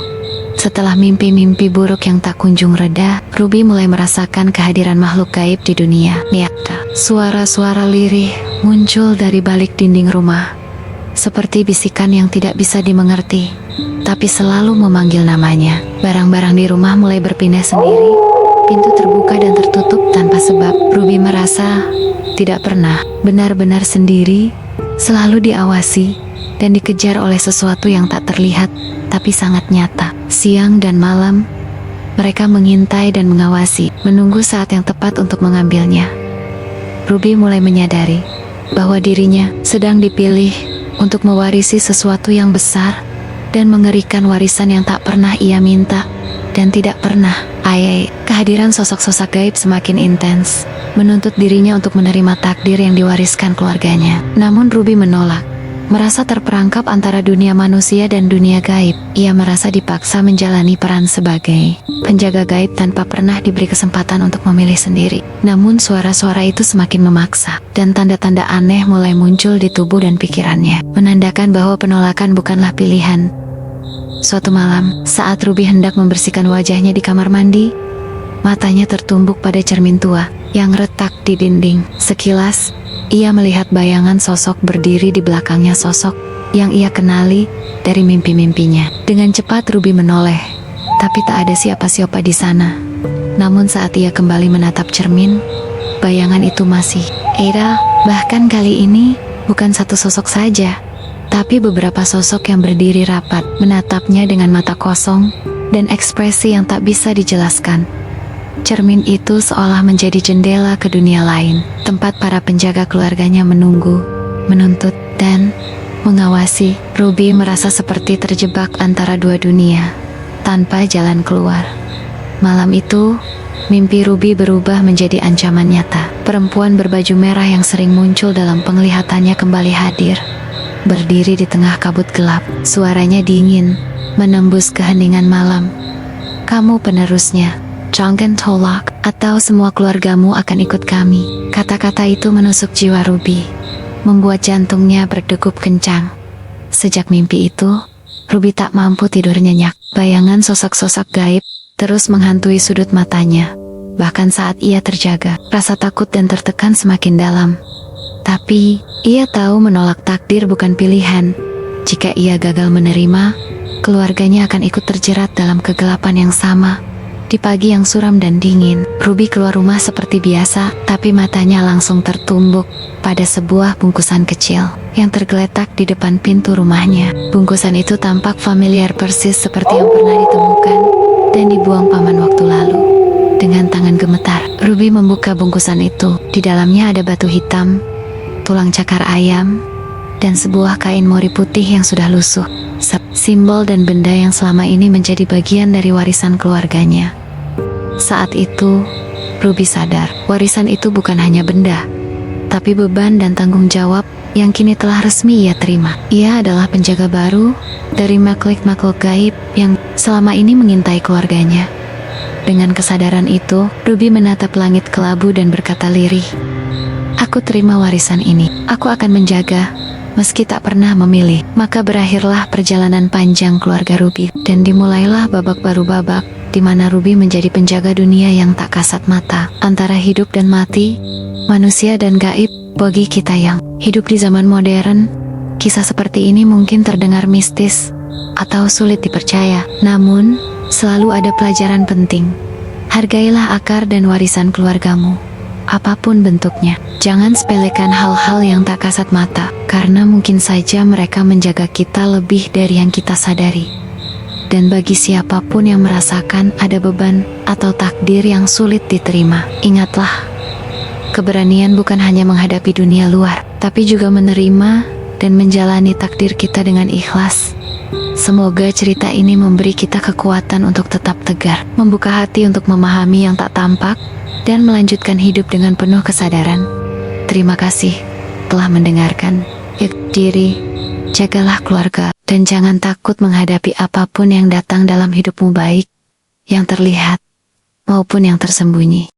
Setelah mimpi-mimpi buruk yang tak kunjung reda, Ruby mulai merasakan kehadiran makhluk gaib di dunia. Nyata, suara-suara lirih muncul dari balik dinding rumah, seperti bisikan yang tidak bisa dimengerti, tapi selalu memanggil namanya. Barang-barang di rumah mulai berpindah sendiri, pintu terbuka dan tertutup tanpa sebab. Ruby merasa tidak pernah benar-benar sendiri, selalu diawasi dan dikejar oleh sesuatu yang tak terlihat tapi sangat nyata. Siang dan malam, mereka mengintai dan mengawasi, menunggu saat yang tepat untuk mengambilnya. Ruby mulai menyadari bahwa dirinya sedang dipilih untuk mewarisi sesuatu yang besar dan mengerikan, warisan yang tak pernah ia minta dan tidak pernah. Kehadiran sosok-sosok gaib semakin intens, menuntut dirinya untuk menerima takdir yang diwariskan keluarganya. Namun Ruby menolak. merasa terperangkap antara dunia manusia dan dunia gaib. Ia merasa dipaksa menjalani peran sebagai penjaga gaib tanpa pernah diberi kesempatan untuk memilih sendiri. Namun suara-suara itu semakin memaksa, dan tanda-tanda aneh mulai muncul di tubuh dan pikirannya, menandakan bahwa penolakan bukanlah pilihan. Suatu malam, saat Ruby hendak membersihkan wajahnya di kamar mandi, matanya tertumbuk pada cermin tua yang retak di dinding. Sekilas, ia melihat bayangan sosok berdiri di belakangnya, sosok yang ia kenali dari mimpi-mimpinya. Dengan cepat Ruby menoleh, tapi tak ada siapa-siapa di sana. Namun saat ia kembali menatap cermin, bayangan itu masih Ada. Bahkan kali ini bukan satu sosok saja, tapi beberapa sosok yang berdiri rapat, menatapnya dengan mata kosong dan ekspresi yang tak bisa dijelaskan. Cermin itu seolah menjadi jendela ke dunia lain, tempat para penjaga keluarganya menunggu, menuntut, dan mengawasi. Ruby merasa seperti terjebak antara dua dunia, tanpa jalan keluar. Malam itu, mimpi Ruby berubah menjadi ancaman nyata. Perempuan berbaju merah yang sering muncul dalam penglihatannya kembali hadir, berdiri di tengah kabut gelap. Suaranya dingin, menembus keheningan malam. "Kamu penerusnya, Jangan tolak, atau semua keluargamu akan ikut kami." Kata-kata itu menusuk jiwa Ruby, membuat jantungnya berdegup kencang. Sejak mimpi itu, Ruby tak mampu tidur nyenyak. Bayangan sosok-sosok gaib terus menghantui sudut matanya. Bahkan saat ia terjaga, rasa takut dan tertekan semakin dalam. Tapi, ia tahu menolak takdir bukan pilihan. Jika ia gagal menerima, keluarganya akan ikut terjerat dalam kegelapan yang sama. Di pagi yang suram dan dingin, Ruby keluar rumah seperti biasa, tapi matanya langsung tertumbuk pada sebuah bungkusan kecil yang tergeletak di depan pintu rumahnya. Bungkusan itu tampak familiar persis seperti yang pernah ditemukan dan dibuang paman waktu lalu. Dengan tangan gemetar, Ruby membuka bungkusan itu. Di dalamnya ada batu hitam, tulang cakar ayam, dan sebuah kain mori putih yang sudah lusuh. Simbol dan benda yang selama ini menjadi bagian dari warisan keluarganya. Saat itu, Ruby sadar, warisan itu bukan hanya benda, tapi beban dan tanggung jawab yang kini telah resmi ia terima. Ia adalah penjaga baru dari makhluk-makhluk gaib yang selama ini mengintai keluarganya. Dengan kesadaran itu, Ruby menatap langit kelabu dan berkata lirih, "Aku terima warisan ini. Aku akan menjaga, meski tak pernah memilih." Maka berakhirlah perjalanan panjang keluarga Ruby, dan dimulailah babak baru, babak di mana Ruby menjadi penjaga dunia yang tak kasat mata, antara hidup dan mati, manusia dan gaib. Bagi kita yang hidup di zaman modern, kisah seperti ini mungkin terdengar mistis atau sulit dipercaya. Namun, selalu ada pelajaran penting. Hargailah akar dan warisan keluargamu, apapun bentuknya. Jangan sepelekan hal-hal yang tak kasat mata, karena mungkin saja mereka menjaga kita lebih dari yang kita sadari. Dan bagi siapapun yang merasakan ada beban atau takdir yang sulit diterima, ingatlah, keberanian bukan hanya menghadapi dunia luar, tapi juga menerima dan menjalani takdir kita dengan ikhlas. Semoga cerita ini memberi kita kekuatan untuk tetap tegar, membuka hati untuk memahami yang tak tampak, dan melanjutkan hidup dengan penuh kesadaran. Terima kasih telah mendengarkan. Jaga diri, jagalah keluarga, dan jangan takut menghadapi apapun yang datang dalam hidupmu, baik yang terlihat maupun yang tersembunyi.